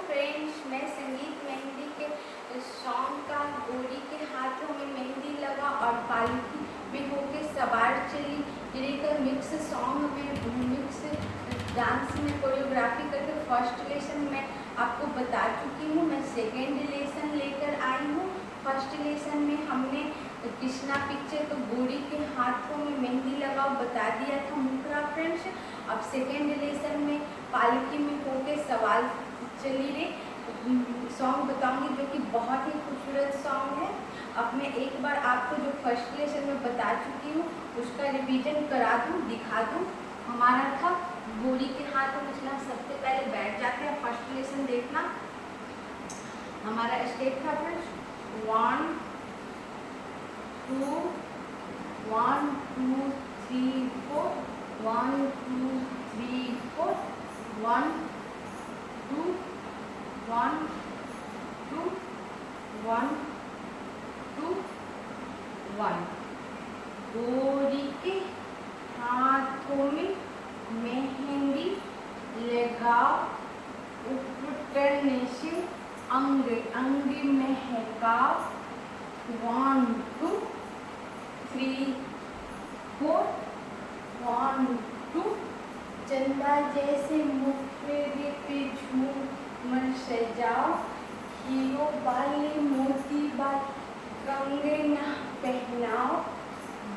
Friends, मैं संगीत मेहंदी के सॉन्ग का गोरी के हाथों में मेहंदी लगा और पालकी में होके सवार चली लिरिकल मिक्स सॉन्ग में मिक्स डांस में कोरियोग्राफी करके फर्स्ट लेसन में आपको बता चुकी हूँ। मैं सेकेंड लेसन लेकर आई हूँ। फर्स्ट लेसन में हमने कृष्णा पिक्चर तो गोरी के हाथों में मेहंदी लगाओ बता दिया था मुखरा फ्रेंड्स। अब सेकेंड लेसन में पालकी में होके सवाल चली रे सॉन्ग बताऊंगी जो कि बहुत ही खूबसूरत सॉन्ग है। अब मैं एक बार आपको जो फर्स्ट लेसन में बता चुकी हूँ उसका रिवीजन करा दूँ, दिखा दूँ। हमारा था गोरी के हाथों में चला। सबसे पहले बैठ जाते हैं, फर्स्ट लेसन देखना। हमारा स्टेप था फ्रेंड्स 1 2 1 2 3 4 1 2 3 4 1 2 1 2 1 2 1। गोरी के हाथों में मेहंदी लगाओ, उपटन से अंग अंग महकाओ। 1 2 3 4 1 2। चंदा जैसे मुखड़े पे झूमर सजाओ, हीरो वाले मोती बाल कंगना पहनाओ।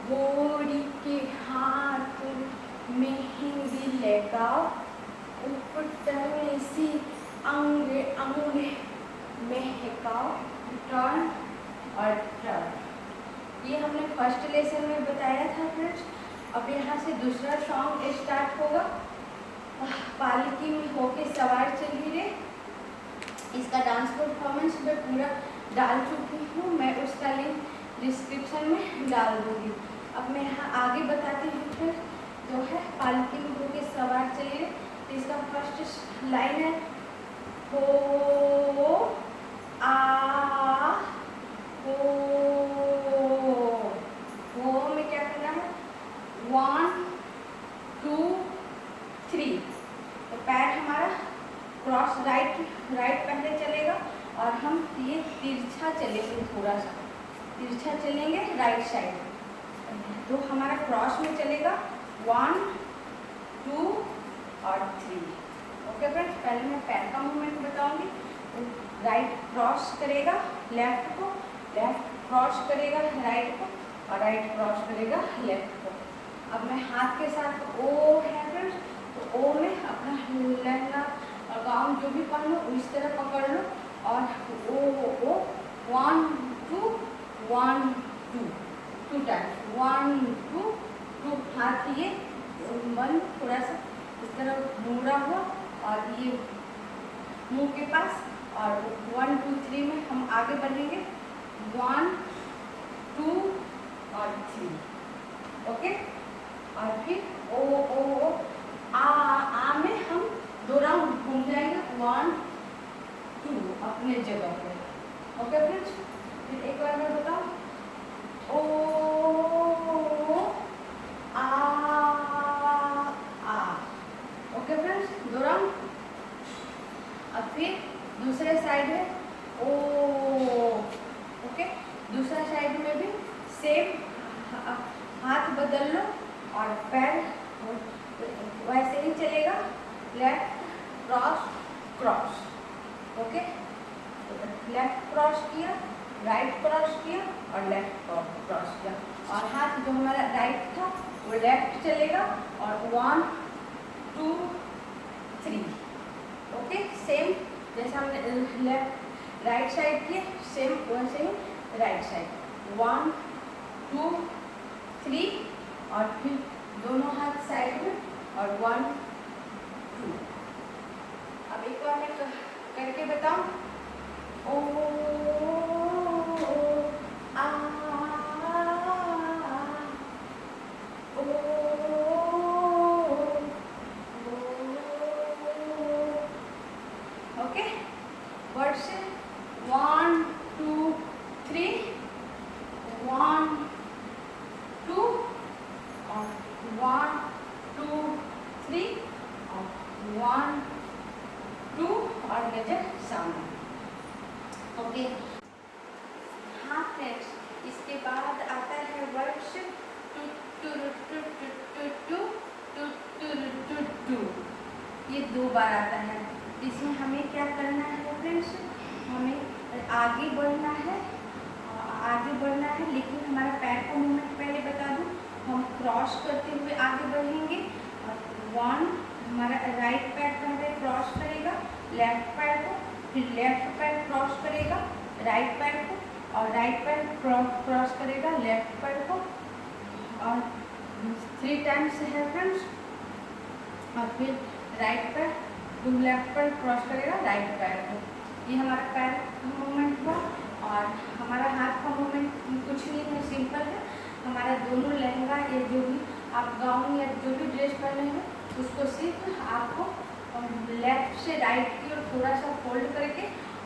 गोरी के हाथ मेहंदी लगाओ, उपटन से अंग अंग महकाओ। टर्न और टर्न, ये हमने फर्स्ट लेसन में बताया था फ्रेंड्स। अब यहाँ से दूसरा सॉन्ग स्टार्ट होगा। पालकी में होके सवार चली रे, इसका डांस परफॉर्मेंस मैं पूरा डाल चुकी हूँ। मैं उसका लिंक डिस्क्रिप्शन में डाल दूँगी। अब मैं यहाँ आगे बताती हूँ फिर जो है पालकी में होके सवार चली रे। तो इसका फर्स्ट लाइन है हो आ हो में क्या करना है 1 2 3। तो पैर हमारा क्रॉस राइट पहले चलेगा और हम ये तिरछा चलेंगे, थोड़ा सा तिरछा चलेंगे राइट साइड। तो हमारा क्रॉस में चलेगा 1 2 और 3। ओके फ्रेंड्स, पहले मैं पैर का मूवमेंट बताऊंगी। राइट क्रॉस करेगा लेफ्ट को, लेफ्ट क्रॉस करेगा राइट को और राइट क्रॉस करेगा लेफ्ट को। अब मैं हाथ के साथ ओ है फ्रेंड्स, तो ओ में अपना लहंगा और गाउन जो भी पहनो इस तरह पकड़ लो और ओ 1 2 1 2 2 टाइम्स 1 2 2। हाथ ये बंद थोड़ा सा इस तरह मुड़ा हुआ और ये मुंह के पास। और 1 2 3 में हम आगे बढ़ेंगे 1 2 और 3। ओके, और फिर ओ आ में हम 2 राउंड घूम जाएंगे 1 2 अपने जगह पे। ओके फ्रेंड्स, फिर एक बार मैं बताऊं ओ आ। Okay friends, 2 round. अब फिर दूसरे साइड में ओ। ओके, दूसरा साइड में भी सेम हाथ बदल लो और पैर वैसे ही चलेगा, left cross cross. Okay, left cross किया, राइट क्रॉस किया और लेफ्ट क्रॉस किया। और हाथ जो हमारा राइट था वो लेफ्ट चलेगा और 1 2 3। ओके, सेम जैसा हमने लेफ्ट राइट साइड किए सेम वैसे ही राइट साइड 1 2 3 और फिर दोनों हाथ साइड में और 1 2। अब एक बार मैं करके बताऊं ओ आ ओ। ओके, वर्ड से 1 2 3 1 2 और 1 2 3 और 1 2 और नजर सामने। ओके हाँ फ्रेंड्स, इसके बाद आता है words two two two two two two two two two two. ये 2 बार आता है। इसमें हमें क्या करना है फ्रेंड्स, हमें आगे बढ़ना है, लेकिन हमारा पैर का मूवमेंट पहले बता दूं, हम क्रॉस करते हुए आगे बढ़ेंगे। 1 हमारा राइट पैर पहले क्रॉस करेगा लेफ्ट पैर को, फिर लेफ्ट पैर क्रॉस करेगा राइट पैर को, और राइट पैर क्रॉस करेगा लेफ्ट पैर को, और 3 टाइम्स है फ्रेंड्स। और फिर राइट पैर लेफ्ट पैर क्रॉस करेगा राइट पैर को। ये हमारा पैर का मूवमेंट हुआ। और हमारा हाथ का मूवमेंट कुछ नहीं है, सिंपल है। हमारा दोनों लहंगा या जो भी आप गाउन या जो भी ड्रेस पहने हैं उसको सिर्फ आपको लेफ्ट से राइट की ओर थोड़ा सा फोल्ड करके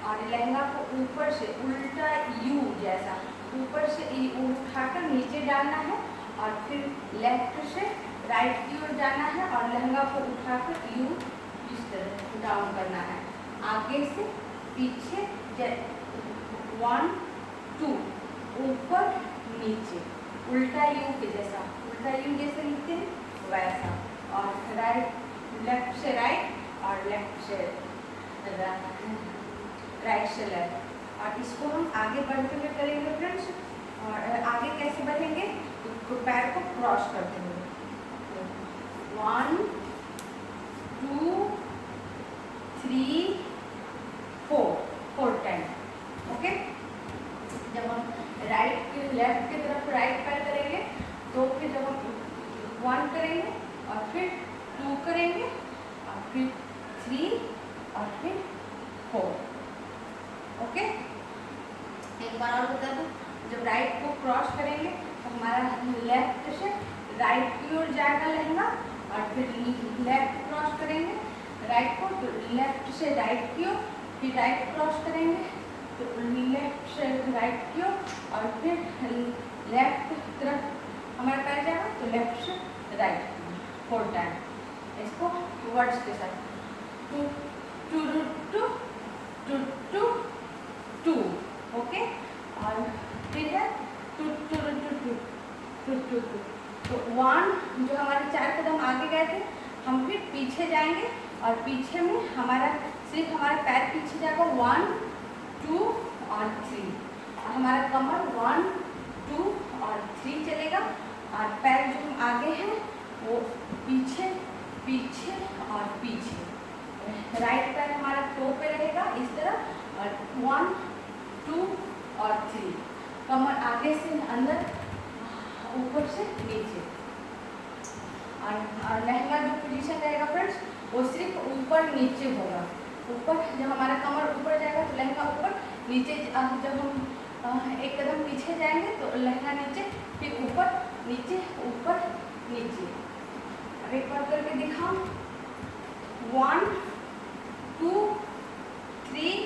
और लहंगा को ऊपर से उल्टा यू जैसा ऊपर से उठाकर नीचे डालना है, और फिर लेफ्ट से राइट की ओर जाना है और लहंगा को उठाकर यू इस तरह डाउन करना है। आगे से पीछे 1 2 ऊपर नीचे उल्टा यू के जैसा, उल्टा यू जैसे लिखते हैं वैसा, और लेफ्ट से राइट और लेफ्ट से राइट से लेफ्ट। और इसको हम आगे बढ़ते हुए करेंगे फ्रेंड्स। और आगे कैसे बढ़ेंगे, तो पैर को क्रॉस करते हुए 1 2 3 4 टाइम। ओके, जब हम लेफ्ट की तरफ राइट पैर करेंगे तो फिर जब हम 1 करेंगे और फिर 2 करेंगे और फिर 3 और फिर 4। ओके, एक बार और बता दूं, जब राइट को क्रॉस करेंगे तो हमारा लेफ्ट से राइट की ओर जाएगा लहंगा, और फिर लेफ्ट क्रॉस करेंगे राइट को तो लेफ्ट से राइट की ओर, फिर राइट क्रॉस करेंगे तो लेफ्ट से राइट की ओर, और फिर लेफ्ट तरफ हमारा पैर जाएगा तो लेफ्ट से राइट 4 टाइम। इसको वर्ड्स के साथ two two two two two two. Okay, और फिर है two two two two two two two. तो 1 जो हमारे 4 कदम आगे गए थे, हम फिर पीछे जाएंगे और पीछे में हमारा सिर्फ हमारा पैर पीछे जाएगा 1 2 और 3, और हमारा कमर 1 2 और 3 चलेगा, और पैर जो हम आगे हैं वो पीछे पीछे और पीछे। राइट पैर हमारा टो पे रहेगा इस तरह, और 1 2 और 3, कमर आगे से अंदर ऊपर से नीचे। और लहंगा जो पोजीशन रहेगा फ्रेंड्स वो सिर्फ ऊपर नीचे होगा। ऊपर जब हमारा कमर ऊपर जाएगा तो लहंगा ऊपर, नीचे जब हम एक कदम पीछे जाएंगे तो लहंगा नीचे, फिर ऊपर नीचे ऊपर नीचे। अब एक बार करके दिखाओ, 1 2 3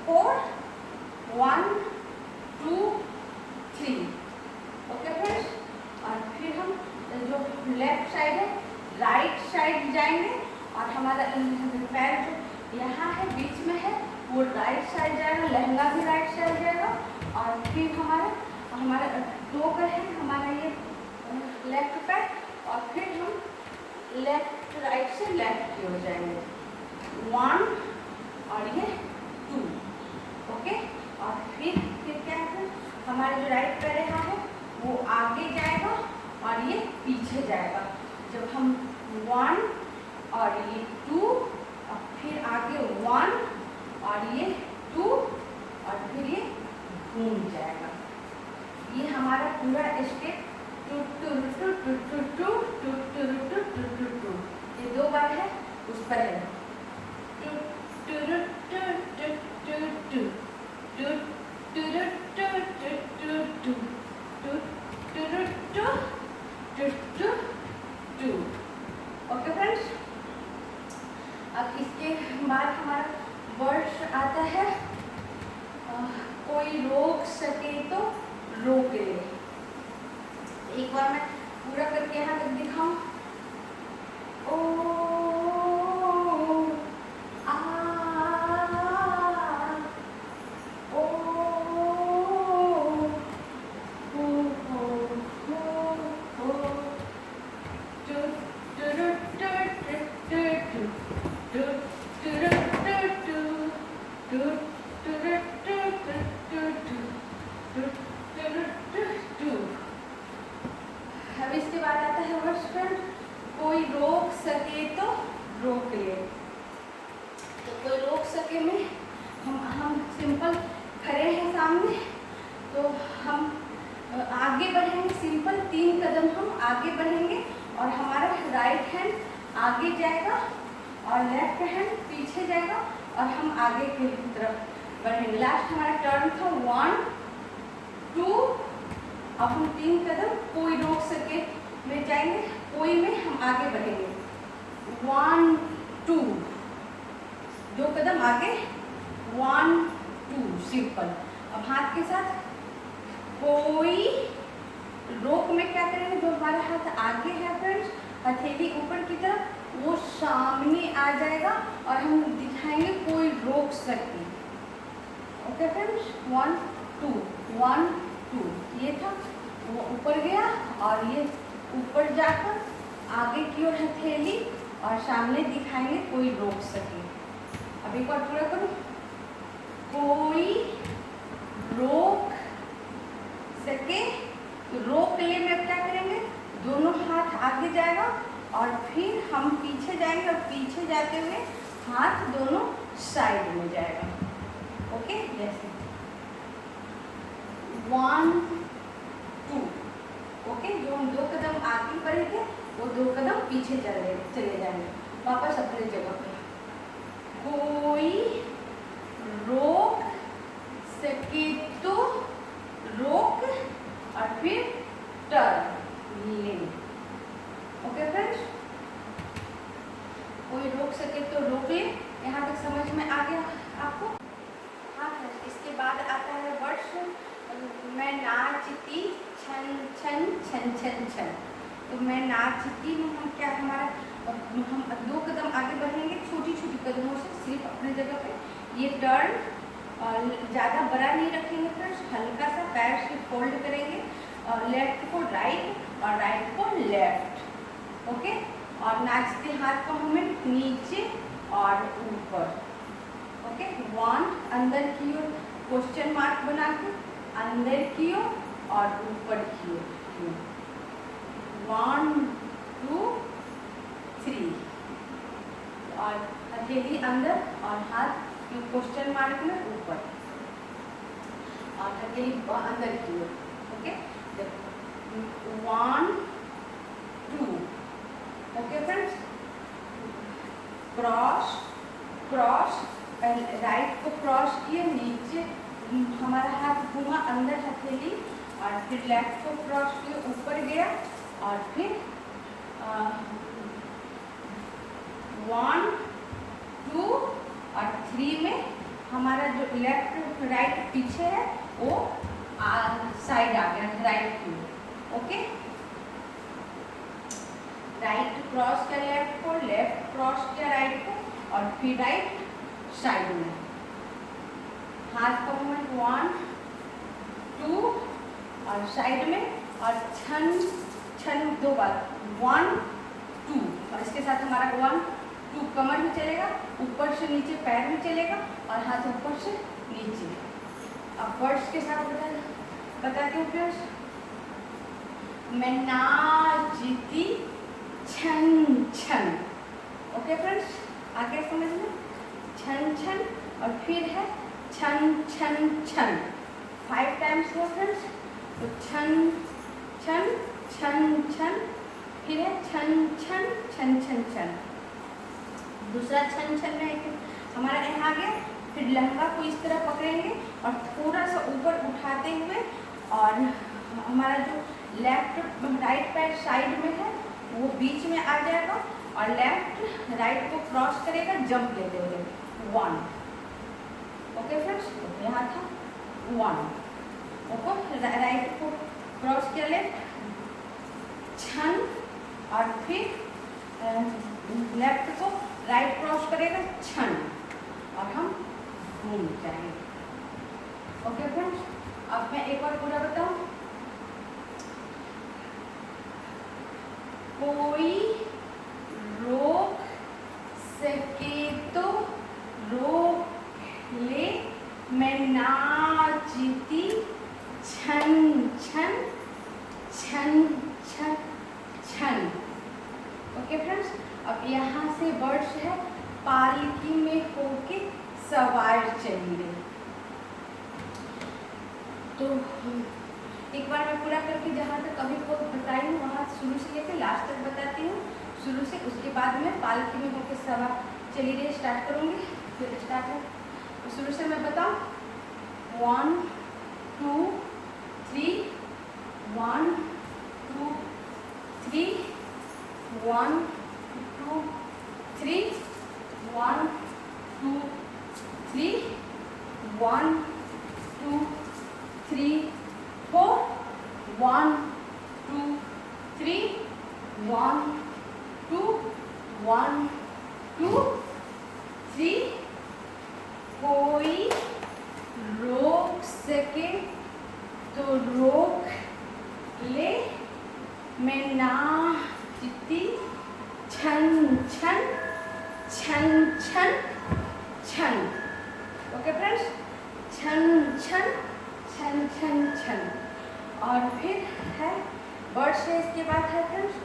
4 1 2 3। ओके फ्रेंड्स, और फिर हम जो लेफ्ट साइड है राइट साइड जाएंगे, और हमारा पैर जो यहाँ है बीच में है वो राइट साइड जाएगा, लहंगा भी राइट साइड जाएगा, और फिर हमारा टो का है हमारा ये लेफ्ट पैर, और फिर हम लेफ्ट राइट से लेफ्ट की ओर जाएंगे 1 और ये 2। ओके, और फिर क्या है, हमारे जो राइट पैर यहाँ है वो आगे जाएगा और ये पीछे जाएगा। जब हम 1 और ये 2 और फिर आगे 1 और ये 2 और फिर ये घूम जाएगा। ये हमारा पूरा step two two two two two two two two two two two two. ये 2 बार है, उस पर है two two two two two two two two two two two two two two two two. Okay friends, अब इसके बाद हमारा वर्ड्स आता है कोई रोक सके तो रोक ले। एक बार मैं पूरा करके यहाँ तक दिखाऊं, ओ आ अब इसके बाद आता है वर्ड्स फ्रेंड, कोई रोक सके तो रोक ले। तो कोई रोक सके में हम सिंपल खड़े हैं सामने, तो हम आगे बढ़ेंगे, सिंपल 3 कदम हम आगे बढ़ेंगे और हमारा राइट हैंड आगे जाएगा और लेफ्ट हैंड पीछे जाएगा और हम आगे की तरफ बढ़ेंगे। लास्ट हमारा टर्न था 1 2, अब हम 3 कदम कोई रोक सके में जाएंगे, कोई में हम आगे बढ़ेंगे 1 2, 2 कदम आगे 1 2 सिंपल। अब हाथ के साथ कोई रोक में क्या करेंगे, जो हमारा हाथ आगे है फ्रेंड्स, हथेली ऊपर की तरफ, वो सामने आ जाएगा और हम दिखाएंगे कोई रोक सके। ओके फ्रेंड्स, 1 2 1 2, ये था, वो ऊपर गया और ये ऊपर जाकर आगे की ओर हथेली और सामने दिखाएंगे कोई रोक सके। अब एक बार पूरा करो, कोई रोक सके। रोक ले में अब क्या करेंगे, दोनों हाथ आगे जाएगा और फिर हम पीछे जाएंगे और पीछे जाते हुए हाथ दोनों साइड में जाएगा। ओके, जैसे 1 2, ओके, जो हम 2 कदम आगे बढ़े थे वो 2 कदम पीछे चले जाएंगे वापस अपने जगह पे। कोई रोक सके तो रोक और फिर टर्न ले। ओके फ्रेंड्स, कोई रोक सके तो रोक ले। यहाँ तक समझ में आ गया आपको? हाँ फ्रेंड्स, इसके बाद आता है वर्ड्स, मैं नाचती छन छन छन छन छन। तो मैं नाचती में हम क्या, हमारा हम 2 कदम आगे बढ़ेंगे छोटी छोटी कदमों से, सिर्फ अपने जगह पे। ये टर्न ज़्यादा बड़ा नहीं रखेंगे फ्रेंड्स, हल्का सा पैर से फोल्ड करेंगे, लेफ्ट को राइट और राइट को लेफ्ट। ओके, और नाचते हाथ का मूवमेंट नीचे और ऊपर। ओके, 1 अंदर की ओर क्वेश्चन मार्क बना के अंदर की ओर और ऊपर की ओर 1 2 3, और हथेली अंदर और हाथ क्वेश्चन मार्क में ऊपर और हथेली अंदर की ओर। Okay, 1 2, okay friends, cross cross, right को क्रॉस किए, नीचे हमारा हाथ घूमा अंदर हथेली, और फिर लेफ्ट को क्रॉस किए ऊपर गया, और फिर 1 2 और 3 में हमारा जो लेफ्ट राइट पीछे है वो साइड आ गया, राइट की। ओके, राइट क्रॉस किया लेफ्ट को, लेफ्ट क्रॉस किया राइट को, और फिर राइट साइड में हाथ का मूवमेंट 1 2 और साइड में, और छन छन 2 बार 1 2, और इसके साथ हमारा 1 2 कमर में चलेगा, ऊपर से नीचे पैर में चलेगा और हाथ ऊपर से नीचे। अब वर्ड्स के साथ बताती हूँ फ्रेंड्स, मैं नाचती छन छन। ओके फ्रेंड्स, आगे समझ में, छन छन, और फिर है छन छन छन, 5 टाइम्स हो फ्रेंड्स। तो छन छन छन छन, फिर है छन छन छन छन छन। दूसरा छन छन में हमारा यहाँ आ गया, फिर लहंगा को इस तरह पकड़ेंगे और थोड़ा सा ऊपर उठाते हुए, और हमारा जो लेफ्ट राइट पैर साइड में है वो बीच में आ जाएगा, और लेफ्ट राइट को क्रॉस करेगा जंप लेते हुए 1। ओके फ्रेंड्स, यहाँ था 1। ओके, राइट को क्रॉस किया लेफ्ट, छन, और फिर लेफ्ट को राइट क्रॉस करेगा छन, और हम घूम जाएंगे। ओके फ्रेंड्स, अब मैं एक बार पूरा बताऊं, कोई रोक सके तो सवार चली रही। तो एक बार मैं पूरा करके जहाँ तक अभी को बताई हूँ वहाँ शुरू से लेकर लास्ट तक बताती हूँ शुरू से, उसके बाद में पालकी में होकर सवार चली रही स्टार्ट करूँगी। फिर स्टार्ट है तो शुरू से मैं बताऊँ 1 2 3 1 2 3 1 2 3 1 2 3 1 2 3 4 1 2 3 1 2 1 2 3। कोई रोक सके तो रोक ले, मैं नाचती छन छन छन छन छन। ओके फ्रेंड्स, छन छन छन छन छन। और फिर है वर्ड से इसके बाद है फ्रेंड्स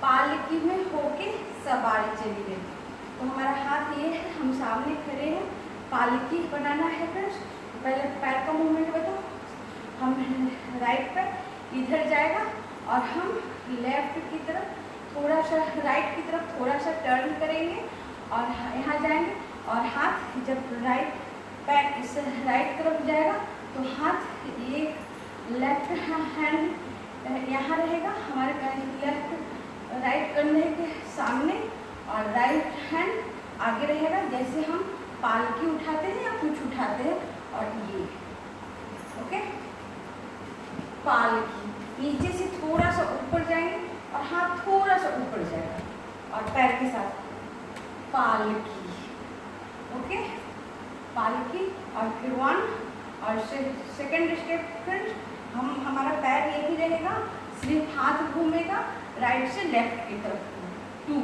पालकी में होके सवारी चली गई। तो हमारा हाथ ये है, हम सामने खड़े हैं, पालकी बनाना है फ्रेंड्स। पहले पैर का मूवमेंट बताओ, हम राइट पर इधर जाएगा और हम लेफ्ट की तरफ थोड़ा सा, राइट की तरफ थोड़ा सा टर्न करेंगे और यहाँ जाएंगे। और हाथ जब राइट पैर इस राइट तरफ जाएगा तो हाथ ये लेफ्ट हैंड यहाँ रहेगा हमारे लेफ्ट राइट कंधे के सामने और राइट हैंड आगे रहेगा, जैसे हम पालकी उठाते हैं या कुछ उठाते हैं। और ये ओके, पालकी नीचे से थोड़ा सा ऊपर जाएंगे और हाथ थोड़ा सा ऊपर जाएगा और पैर के साथ पालकी। ओके, पालकी। और फिर 1 और सेकंड स्टेप फ्रेंड्स, हम हमारा पैर यही रहेगा, सिर्फ हाथ घूमेगा राइट से लेफ्ट की तरफ 2।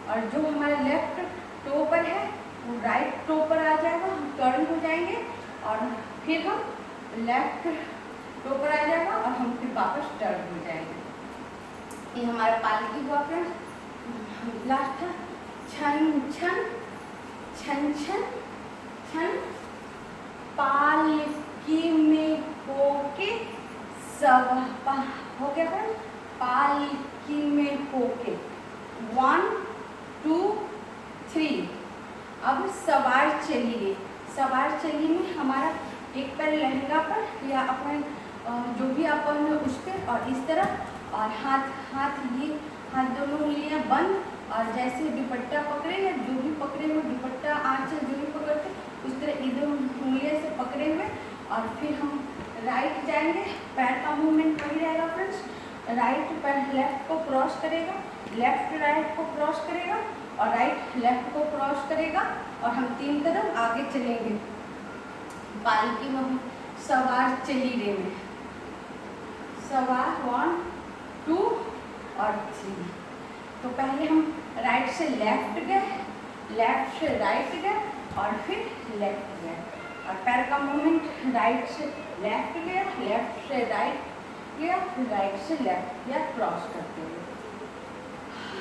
और जो हमारे लेफ्ट टो पर है वो राइट टो पर आ जाएगा, हम टर्न हो जाएंगे और फिर हम लेफ्ट टो पर आ जाएगा और हम फिर वापस टर्न हो जाएंगे। ये हमारा पालकी हुआ फ्रेंड्स। लास्ट था छन छन छन छन छन। पालकी में होके सवा हो गया फ्रेंड्स, पालकी में होके 1 2 3। अब सवार चली गई। सवार चली में हमारा एक पैर लहंगा पर या अपने जो भी अपन उस पर और इस तरफ, और हाथ ये हाथ दोनों उंगलियां बंद और जैसे दुपट्टा पकड़े या जो भी पकड़े हुए दुपट्टा आंचल जो भी पकड़ते उस तरह इधर उंगलियों से पकड़े हुए। और फिर हम राइट जाएंगे, पैर का मूवमेंट वही रहेगा फ्रेंड्स। राइट पैर लेफ्ट को क्रॉस करेगा, लेफ्ट राइट को क्रॉस करेगा और राइट लेफ्ट को क्रॉस करेगा और हम 3 कदम आगे चलेंगे। पालकी में हम सवार चली रहे में सवार 1 2 और 3। तो पहले हम राइट से लेफ्ट गए, लेफ्ट से राइट गए और फिर लेफ्ट गए। और पैर का मूवमेंट राइट से लेफ्ट गया, लेफ्ट से राइट गया, फिर राइट से लेफ्ट गया क्रॉस करते हुए।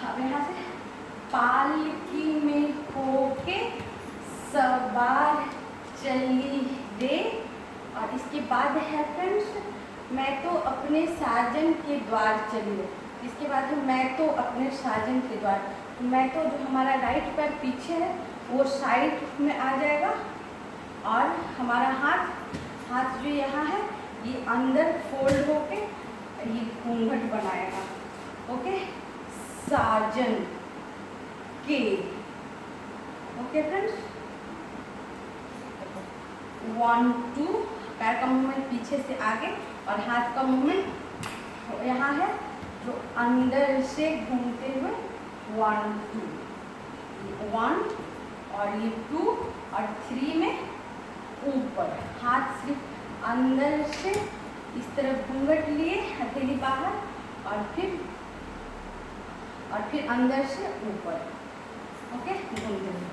अब यहाँ से पालकी में होके सवार चली रे। और इसके बाद है फ्रेंड्स मैं तो अपने साजन के द्वार चली रे। इसके बाद है मैं तो अपने साजन के द्वार। मैं तो जो हमारा राइट पैर पीछे है वो साइड में आ जाएगा और हमारा हाथ जो यहाँ है ये अंदर फोल्ड होके ये घूंघट बनाएगा। ओके, साजन के। ओके फ्रेंड्स, 1 2 पैर का मूवमेंट पीछे से आगे और हाथ का मूवमेंट यहाँ है जो अंदर से घूमते हुए 1 2 1 और ये 2 और 3 में ऊपर हाथ सिर्फ अंदर से इस तरह घूंघट लिए हथेली बाहर और फिर अंदर से ऊपर। ओके, घूमते हुए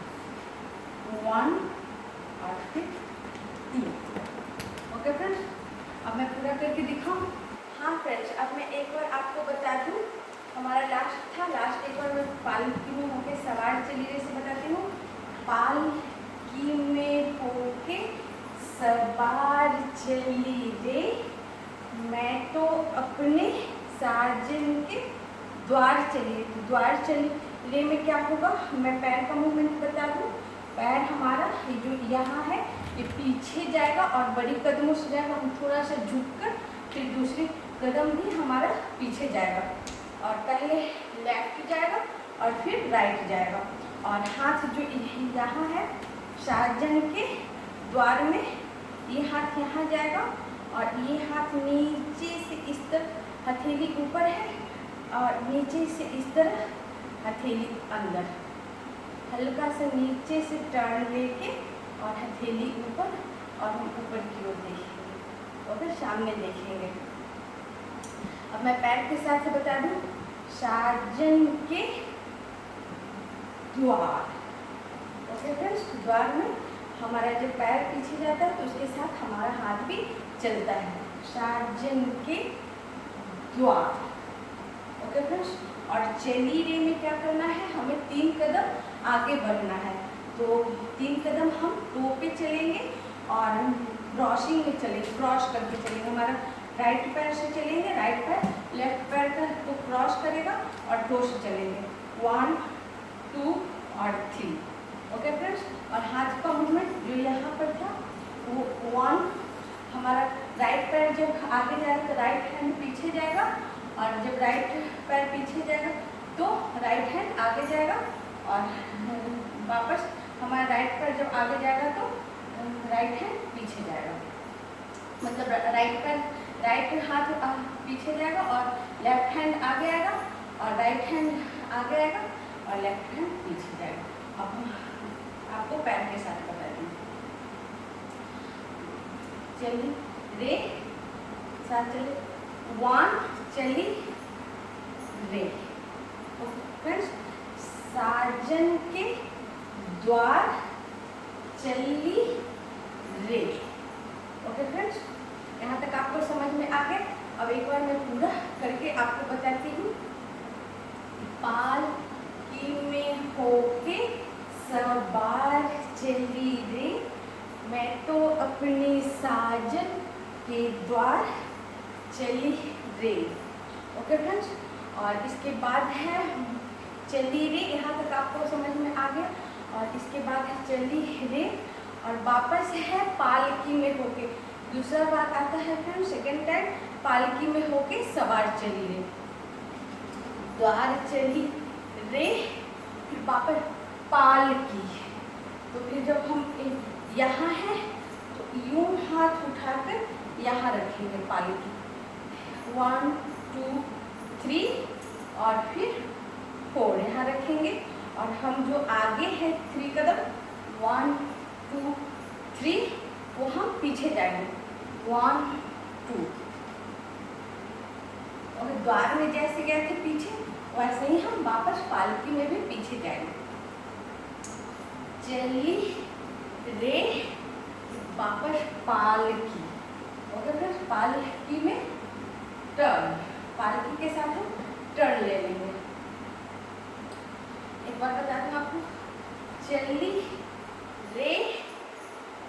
1 और फिर 2। ओके फ्रेंड्स, अब मैं पूरा करके दिखाऊं। हाँ फ्रेंड्स, अब मैं एक बार आपको बता दूं, हमारा लास्ट था, लास्ट एक बार मैं पालकी में होके सवार चली रही से बताती हूँ। पालकी में हो सवार चली रे, मैं तो अपने साजन के द्वार चली। तो द्वार चली रे में क्या होगा, मैं पैर का मूवमेंट बता दूँ। पैर हमारा जो यहाँ है ये पीछे जाएगा और बड़ी कदमों से जाएगा, हम थोड़ा सा झुककर फिर दूसरी कदम भी हमारा पीछे जाएगा, और पहले लेफ्ट जाएगा और फिर राइट जाएगा। और हाथ जो यहाँ है साजन के द्वार में, ये हाथ यहाँ जाएगा और ये हाथ नीचे से इस तरह हथेली ऊपर है और नीचे से इस तरह हथेली अंदर, हल्का सा नीचे से टर्न लेके और हथेली ऊपर, और हम ऊपर की ओर देखेंगे और फिर सामने देखेंगे। अब मैं पैर के साथ बता दूं, साजन के द्वार। ओके फ्रेंड्स, द्वार में हमारा जब पैर पीछे जाता है तो उसके साथ हमारा हाथ भी चलता है, साजन के द्वार। ओके फ्रेंड्स, और चली रे में क्या करना है, हमें 3 कदम आगे बढ़ना है। तो 3 कदम हम टो पे चलेंगे और क्रॉसिंग में चलेंगे, क्रॉस करके चलेंगे। हमारा राइट पैर से चलेंगे, राइट पैर लेफ्ट पैर का तो क्रॉस करेगा और टो से चलेंगे 1 2 और 3। ओके फ्रेंड्स, और हाथ का मूवमेंट जो यहाँ पर था वो 1, हमारा राइट पैर जब आगे जाएगा तो राइट हैंड पीछे जाएगा, और जब राइट पैर पीछे जाएगा तो राइट हैंड आगे जाएगा, और वापस हमारा राइट पैर जब आगे जाएगा तो राइट हैंड पीछे जाएगा। मतलब राइट पैर, राइट हाथ पीछे जाएगा और लेफ्ट हैंड आगे आएगा, और राइट हैंड आगे आएगा और लेफ्ट हैंड पीछे जाएगा। अब आपको पैर के साथ बता दूँ, चलिए रे, साथ चलिए 1 चली रे। फ्रेंड्स, साजन के द्वार चली रे। ओके फ्रेंड्स, यहाँ तक आपको समझ में आ गया। अब एक बार मैं पूरा करके आपको बताती हूँ। पालकी में होके सवार चली रे, मैं तो अपने साजन के द्वार चली रे। ओके फ्रेंड्स, और इसके बाद है चली रे, यहाँ तक आपको समझ में आ गया। और इसके बाद है चली रे, और वापस है पालकी में होके। दूसरा बात आता है फ्रेंड्स, सेकेंड टाइम पालकी में होके सवार चली रे, द्वार चली रे, फिर वापस पालकी। तो फिर जब हम यहाँ है तो यूं हाथ उठाकर यहाँ रखेंगे पालकी, 1 2 3 और फिर 4 यहाँ रखेंगे। और हम जो आगे है 3 कदम 1 2 3 वो हम पीछे जाएंगे 1 2। और द्वार में जैसे गए थे पीछे, वैसे ही हम वापस पालकी में भी पीछे जाएंगे। चली रे, वापस पालकी। ओके फ्रेंड्स, पालकी में टर्न, पालकी के साथ हम टर्न ले लेंगे। एक बार बता दूं आपको, चली रे,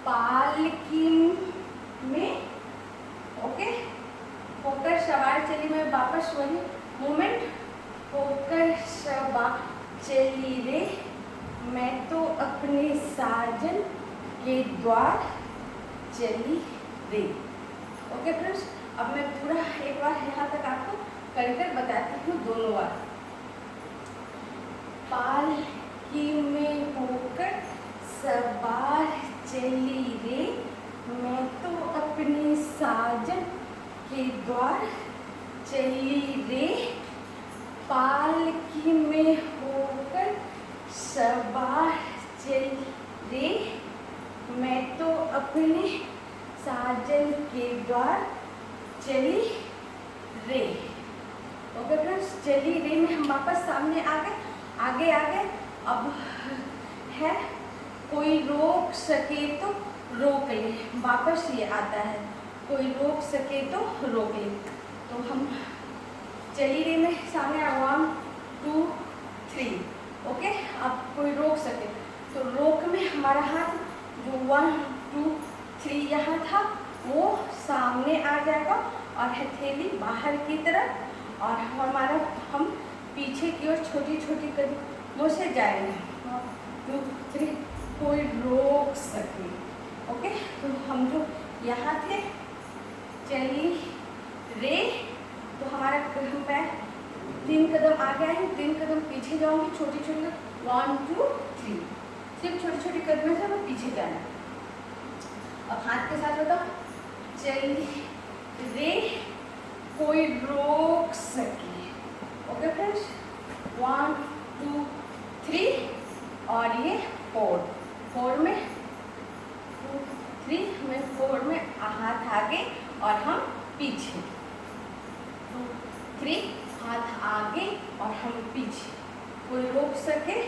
पालकी में, ओके, होकर सवार चली में वापस वही मूवमेंट, होकर सवार चली रे, मैं तो अपने साजन के द्वार चली रे। ओके फ्रेंड्स, अब मैं पूरा एक बार यहाँ तक आपको कर बताती हूँ दोनों बार। पालकी में होकर सवार चली रे, मैं तो अपने साजन के द्वार चली रे, पालकी में होकर सवार चली रे, मैं तो अपने साजन के द्वार चली रे। ओके फ्रेंड्स, चली रे में हम वापस सामने आ गए, आगे आ गए। अब है कोई रोक सके तो रोक ले, वापस ये आता है, कोई रोक सके तो रोक ले। तो हम चली रे में सामने 1 2 3। ओके, अब कोई रोक सके तो रोक में हमारा हाथ जो 1 2 3 यहाँ था वो सामने आ जाएगा और हथेली बाहर की तरफ और हमारा हम पीछे की ओर छोटी छोटी कदमों से जाएंगे। 2 3 कोई रोक सके। ओके, तो हम जो यहाँ थे चलिए रे, तो हमारा पैर 3 कदम आगे आए, 3 कदम पीछे जाऊंगी, छोटी छोटी 1 2 3, सिर्फ छोटी छोटी कदमों से हमें पीछे जाना। अब हाथ के साथ बताओ, चलिए रे कोई रोक सके। ओके फ्रेंड्स, 1 2 3 और ये 4 में 2 3 में 4 में हाथ आगे और हम पीछे, 2 3 हाथ आगे और हम पीछे। कोई रोक सके,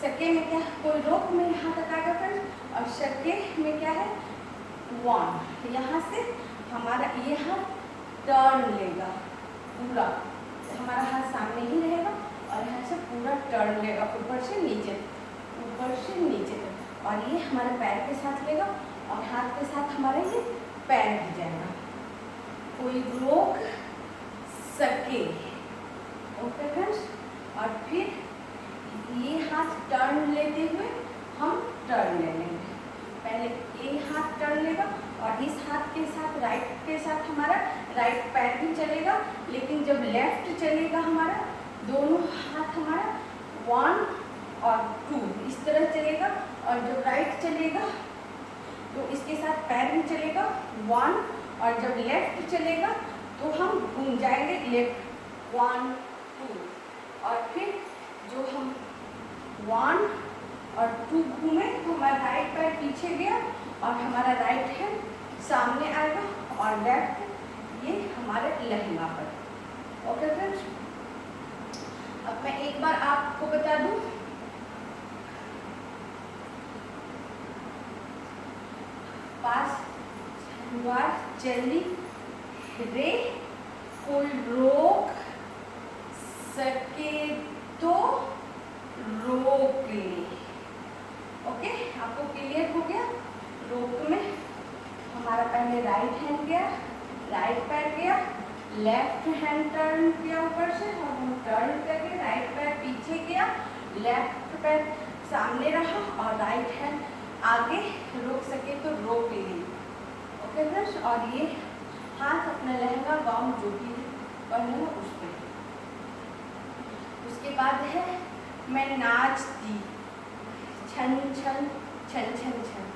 सके में क्या, कोई रोक में यहाँ तक आएगा फ्रेंड्स, और सके में क्या है 1, यहाँ से हमारा ये हाथ टर्न लेगा पूरा, हमारा हाथ सामने ही रहेगा और यहाँ से पूरा टर्न लेगा ऊपर से नीचे, ऊपर से नीचे तक, और ये हमारे पैर के साथ लेगा और हाथ के साथ हमारे ये पैर भी जाएगा। कोई रोक सके। ओके फ्रेंड्स, और फिर ये हाथ टर्न लेते हुए हम टर्न ले लेंगे। पहले ये हाथ टर्न लेगा और इस हाथ के साथ राइट के साथ हमारा राइट पैर भी चलेगा, लेकिन जब लेफ्ट चलेगा हमारा दोनों हाथ हमारा 1 और 2 इस तरह चलेगा, और जब राइट चलेगा तो इसके साथ पैर भी चलेगा 1, और जब लेफ्ट चलेगा तो हम घूम जाएंगे लेफ्ट 1 2, और फिर जो हम 1 और 2 घूमे तो हमारा राइट पैर पीछे गया और हमारा राइट हैंड सामने आएगा और लेफ्ट ये हमारे लहंगा पर। ओके फ्रेंड्स, अब मैं एक बार आपको बता दूं, पास बार चली रे कोई रोक सके तो रोक ले। ओके, आपको क्लियर हो गया। रोक में हमारा पहले राइट हैंड गया, राइट पैर गया, लेफ्ट हैंड टर्न किया ऊपर से और हम टर्न करके राइट पैर पीछे गया, लेफ्ट पैर सामने रहा और राइट हैंड आगे रोक सके तो रोक ले। ओके फ्रेंड्स, और ये हाथ अपना लहंगा गाउन जो भी पहने हो उस पर। उसके बाद है मैं नाचती, छन छन छन छन छन।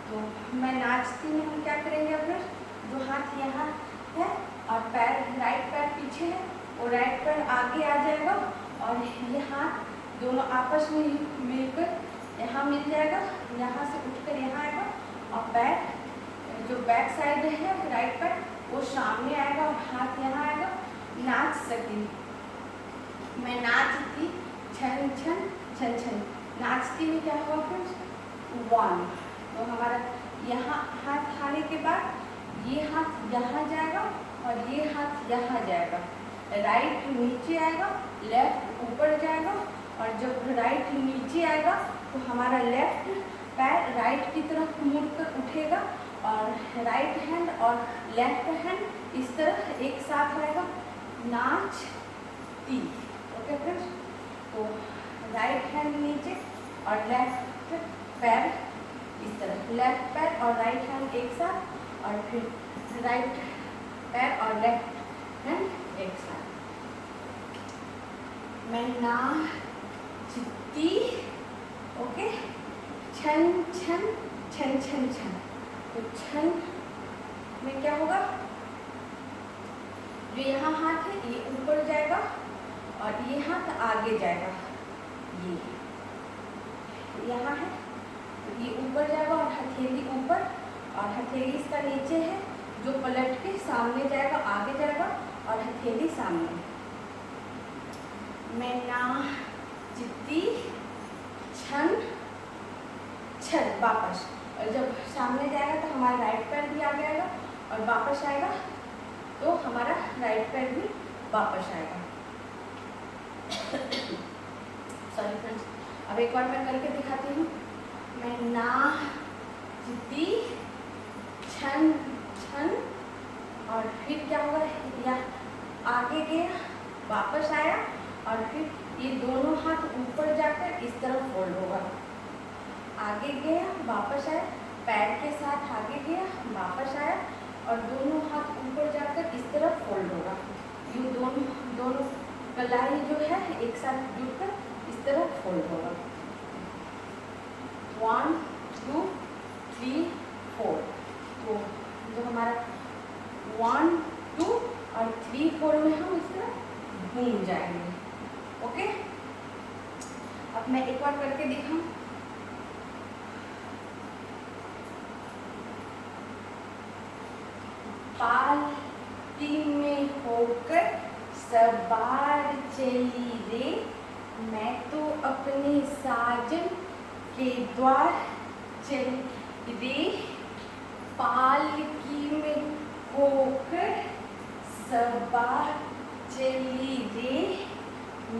तो मैं नाचती में हम क्या करेंगे अपने, जो हाथ यहाँ है और पैर राइट पैर पीछे है, वो राइट पैर आगे आ जाएगा और ये हाथ दोनों आपस में मिलकर यहाँ मिल जाएगा, यहाँ से उठकर यहाँ आएगा और पैर जो बैक साइड है राइट पैर वो सामने आएगा और हाथ यहाँ आएगा। नाच सकी, मैं नाचती छन छन छन छन। नाचती में क्या होगा फ्रेंड्स 1, तो हमारा यहाँ हाथ आने के बाद ये हाथ यहाँ जाएगा और ये हाथ यहाँ जाएगा, राइट नीचे आएगा, लेफ्ट ऊपर जाएगा, और जब राइट नीचे आएगा तो हमारा लेफ्ट पैर राइट की तरफ मुड़कर उठेगा और राइट हैंड और लेफ्ट हैंड इस तरह एक साथ आएगा, नाचती। ओके फ्रेंड्स, तो राइट हैंड नीचे और लेफ्ट पैर इस तरह, लेफ्ट पैर और राइट हैंड एक साथ और फिर राइट पैर और लेफ्ट हैंड एक साथ। मैं नाचती, ओके, छन छन छन छन छन। तो छन में क्या होगा, जो यहाँ हाथ है ये ऊपर जाएगा और ये हाथ आगे जाएगा, ये यहाँ है ये ऊपर जाएगा और हथेली ऊपर और हथेली इसका नीचे है जो पलट के सामने जाएगा, आगे जाएगा और हथेली सामने। मैं नाचती छन छन, वापस, और जब सामने जाएगा तो हमारा राइट पैर भी आगे आएगा और वापस आएगा तो हमारा राइट पैर भी वापस आएगा। सॉरी फ्रेंड्स, अब एक बार मैं करके दिखाती हूँ। मैं नाचती छन छन, और फिर क्या होगा, या आगे गया वापस आया, और फिर ये दोनों हाथ ऊपर जाकर इस तरफ फोल्ड होगा, आगे गया वापस आया, पैर के साथ आगे गया वापस आया, और दोनों हाथ ऊपर जाकर इस तरफ फोल्ड होगा। ये दोनों कलाई जो है एक साथ जुड़कर इस तरफ फोल्ड होगा। 1 2 3 4, तो जो हमारा 1 2 और 3 4 में हम इस तरह घूम जाएंगे। ओके, अब मैं एक बार करके दिखाऊं। पालकी में होकर सवार चली रे, मैं तो अपने साजन के द्वार चली रे। पालकी में होकर सवार चली रे,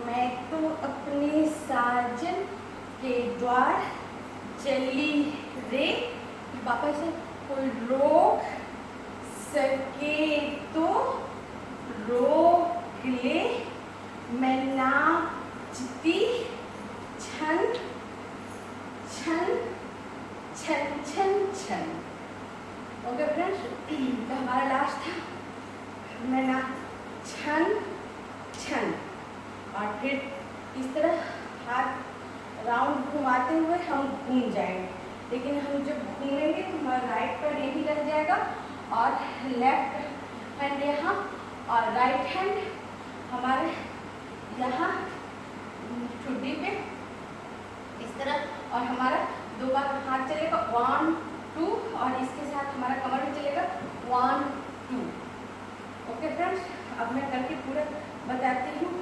मैं तो अपने साजन के द्वार चली रे। वापस से, कोई रोक सके तो रोक ले, मैं नाचती छन छन छन छन छन। ओके फ्रेंड्स, तो हमारा लास्ट था, मैं ना छन छन, और फिर इस तरह हाथ राउंड घुमाते हुए हम घूम जाएंगे। लेकिन हम जब घूमेंगे तो हमारा राइट पैर यही रह जाएगा, और लेफ्ट हैंड यहाँ, और राइट हैंड हमारे यहाँ ठुड्डी पे इस तरह, और हमारा दो बार हाथ चलेगा 1 2, और इसके साथ हमारा कमर भी चलेगा 1 2। ओके फ्रेंड्स, अब मैं करके पूरा बताती हूँ।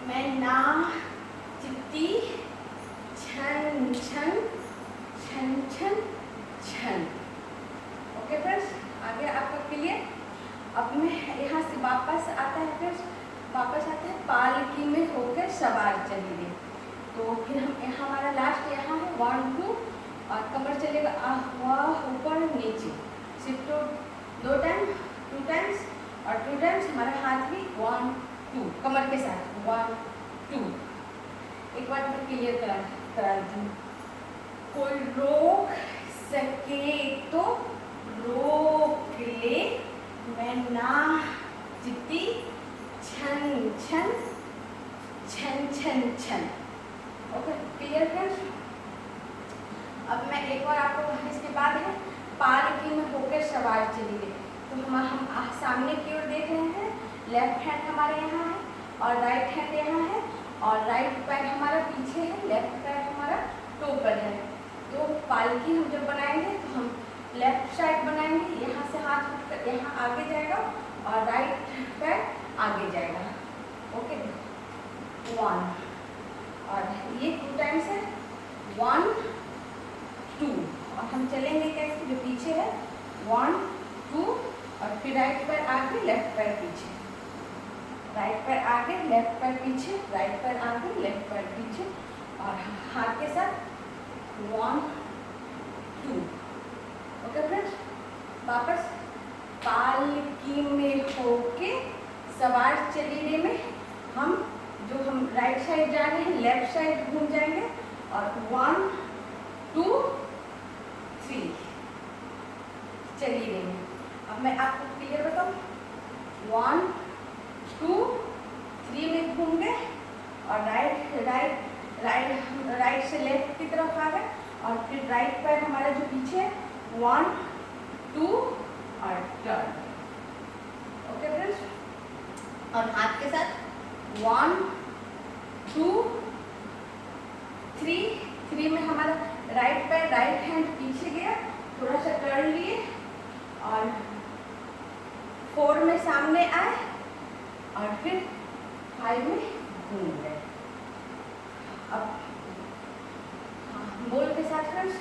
मैं नाचती छन छन छन छन छन। ओके फ्रेंड्स, आगे आपका क्लियर। अब मैं यहाँ से वापस आता है फ्रेंड्स, वापस आता है पालकी में होकर सवार चली रे। तो फिर हम यहाँ, हमारा लास्ट यहाँ है 1 2, और कमर चलेगा ऊपर नीचे, सिर्फ 2 टाइम 2 टाइम्स, और 2 टाइम्स हमारा हाथ भी 1 2 कमर के साथ 1 2। एक बार मैं क्लियर करा देती हूँ। कोई रोक सके तो रोक ले, मैं नाचती छन छन छन छन छन। Okay, clear friends. अब मैं एक बार आपको, इसके बाद है पालकी में होकर सवार चली गई। तो हम सामने की ओर देख रहे हैं, लेफ्ट हैंड हमारे यहाँ है और राइट हैंड यहाँ है, और राइट पैर हमारा पीछे है, लेफ्ट पैर हमारा टो पर है। तो पालकी हम जब बनाएंगे तो हम लेफ्ट साइड बनाएंगे, यहाँ से हाथ उठकर यहाँ आगे जाएगा, और राइट पैर आगे जाएगा। ओके, 1, और ये 2 टाइम्स है 1 2, और हम चलेंगे कैसे, जो पीछे है 1 2, और फिर राइट पैर आगे लेफ्ट पैर पीछे, राइट पैर आगे लेफ्ट पैर पीछे, राइट पैर आगे लेफ्ट पैर पीछे, और हाथ के साथ 1 2। ओके फ्रेंड्स, वापस पालकी में होके सवार चली रे में हम राइट साइड जा रहे हैं, लेफ्ट साइड घूम जाएंगे, और 1 2 3 चली रे में। अब मैं आपको क्लियर बताऊँ, 1 2 3 में घूम गए, और राइट से लेफ्ट की तरफ आ गए, और फिर राइट पैर हमारा जो पीछे है 1 2 और टर्न। ओके फ्रेंड्स, और हाथ के साथ 1 2 3 में हमारा राइट पैर राइट हैंड पीछे गया, थोड़ा सा टर्न लिए, और 4 में सामने आए, और फिर 5 में घूम गए। अब बोल के साथ फ्रेंड्स,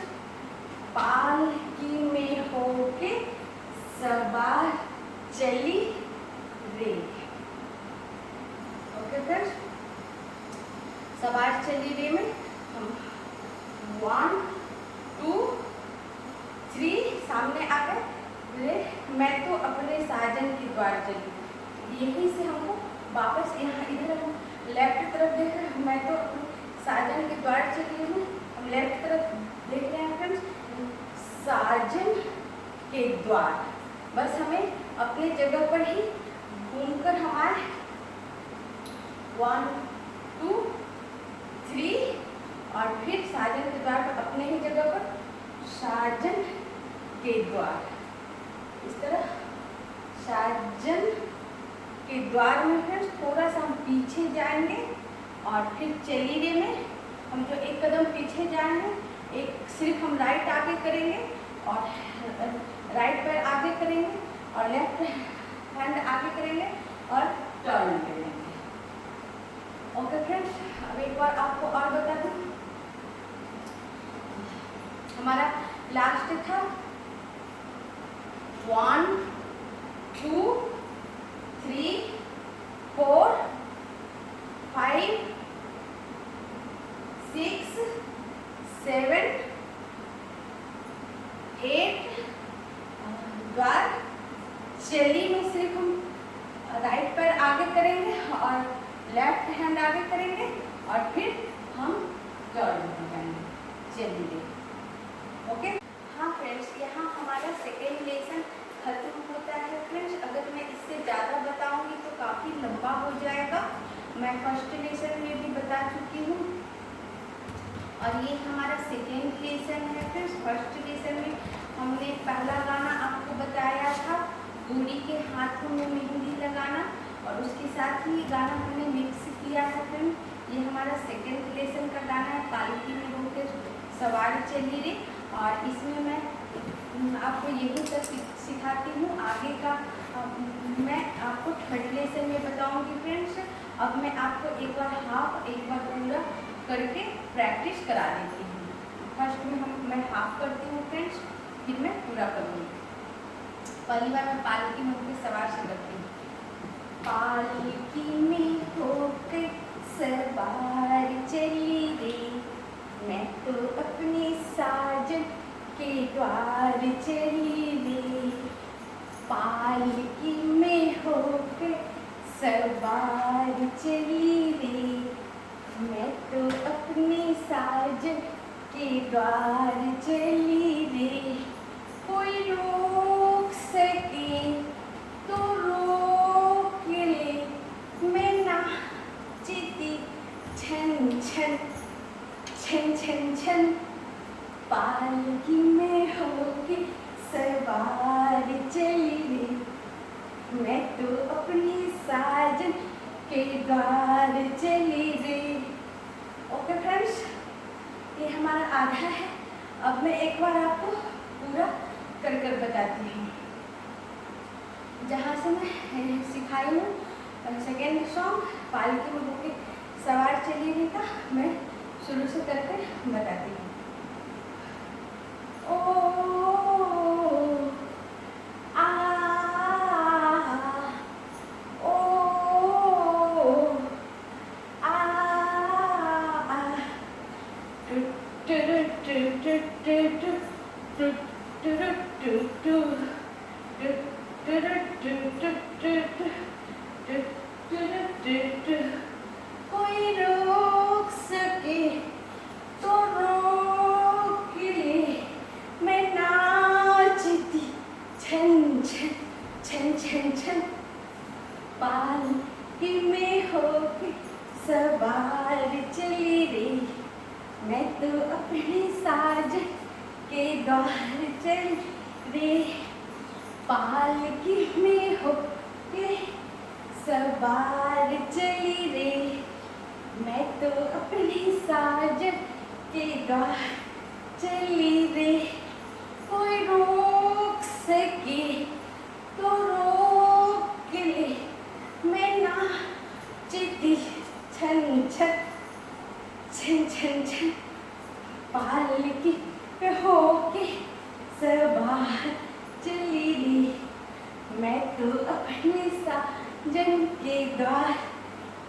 पालकी में होके सवार चली रे। ओके फ्रेंड्स, सवार चली रे में हम 1 2 3 सामने सामने आ गए, मैं तो अपने साजन के द्वार चली। यहीं से हमको वापस यहाँ इधर हम लेफ्ट तरफ देख रहे हैं, मैं तो अपने साजन के द्वार चली हूँ। हम लेफ्ट तरफ देख रहे हैं फ्रेंड्स, साजन के द्वार। बस हमें अपने जगह पर ही घूमकर हमारे 1 2 3 और फिर साजन के द्वार पर अपने ही जगह पर साजन के द्वार, इस तरह साजन के द्वार में फ्रेंड्स थोड़ा सा हम पीछे जाएंगे और फिर चलिए में हम जो एक कदम पीछे जाएंगे, एक सिर्फ हम राइट आगे करेंगे और राइट पैर आगे करेंगे और लेफ्ट हैंड आगे करेंगे और टर्न करेंगे। ओके फ्रेंड्स, अब एक बार आपको और बता दूं, हमारा लास्ट था 1 2 3 4 5 6 7 8 द्वार चली में सिर्फ हम राइट पैर आगे करेंगे और लेफ्ट हैंड आगे करेंगे और फिर हम टर्न हो जाएंगे। चलिए ओके। हाँ फ्रेंड्स, यहाँ हमारा सेकेंड लेसन खत्म होता है फ्रेंड्स। अगर मैं इससे ज़्यादा बताऊंगी तो काफ़ी लंबा हो जाएगा। मैं फर्स्ट लेसन में भी बता चुकी हूँ और ये हमारा सेकेंड लेसन है फ्रेंड्स। फर्स्ट लेसन में हमने पहला गाना आपको बताया था, बूढ़ी के हाथों में मेहंदी लगाना, और उसके साथ ही गाना हमने मिक्स किया था फ्रेंड। ये हमारा सेकेंड लेसन का गाना है, पालकी में होकर सवार चली रे। और इसमें मैं आपको यही तक सिखाती हूँ, आगे का मैं आपको थर्ड लेसन में बताऊँगी फ्रेंड्स। अब मैं आपको एक बार हाफ एक बार पूरा करके प्रैक्टिस करा देती हूँ। फर्स्ट में मैं हाफ करती हूँ फ्रेंड्स, फिर मैं पूरा करूँगी। पहली बार मैं पालकी में होकर सवार से करती हूँ। पालकी में होकर सवार चली रे, मैं तो अपने साजन के द्वार चली रे। पालकी में होकर सवार चली रे, मैं तो अपने साजन के द्वार चली रे। कोई रोक सके तो रोक ले, मैं नाचती छन छन छन छन छन। पालकी में होके सवार चली रे, मैं तो अपनी साजन के द्वार चली रे। ओके फ्रेंड्स, ये हमारा आधा है। अब मैं एक बार आपको पूरा कर कर बताती हूँ। जहाँ से मैं सिखाई हूँ सेकेंड सॉन्ग पालकी में होके सवार चली रे का मैं शुरू से करके बताती हूँ। ओ आ ओ आ two two two two two two two two two कोई रोक सके तो रोक ले, मैं नाचती छन छन छन छन छन। पालकी में होके सवार चली रे, मैं तो अपने साजन के द्वार चली रे। पालकी में होके सवार चली रे, मैं तो अपने साजन के द्वार चली रे। कोई रोक सके तो रोक ले, मैं नाचती छन छन छन छन छन। पालकी पे होके सवार चली रे, मैं तो अपने साजन के द्वार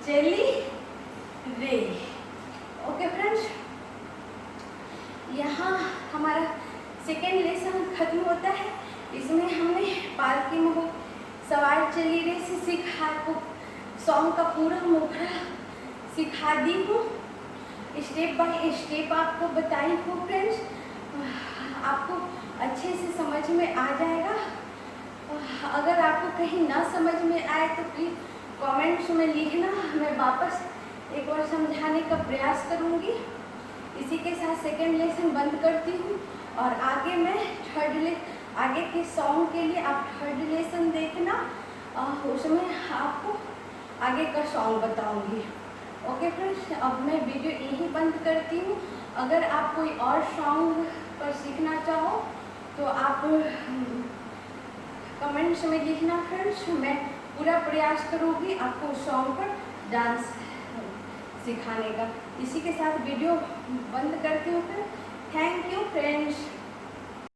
चली रे। ओके फ्रेंड्स, यहाँ हमारा सेकेंड लेसन खत्म होता है। इसमें हमने पालकी में हो सवार चली रही से सिखा, आपको सॉन्ग का पूरा मुखड़ा सिखा दी हूँ, स्टेप बाय स्टेप आपको बताई हूँ फ्रेंड्स। आपको अच्छे से समझ में आ जाएगा। अगर आपको कहीं ना समझ में आए तो प्लीज़ कमेंट्स में लिखना, मैं वापस एक बार समझाने का प्रयास करूँगी। इसी के साथ सेकेंड लेसन बंद करती हूँ और आगे मैं आगे के सॉन्ग के लिए आप थर्ड लेसन देखना, उसमें आपको आगे का सॉन्ग बताऊँगी। ओके फ्रेंड्स, अब मैं वीडियो यहीं बंद करती हूँ। अगर आप कोई और सॉन्ग पर सीखना चाहो तो आप कमेंट्स में लिखना फ्रेंड्स, मैं पूरा प्रयास करूँगी आपको उस सॉन्ग पर डांस सिखाने का। इसी के साथ वीडियो बंद करती हूँ फ्रेंड्स। Thank you friends.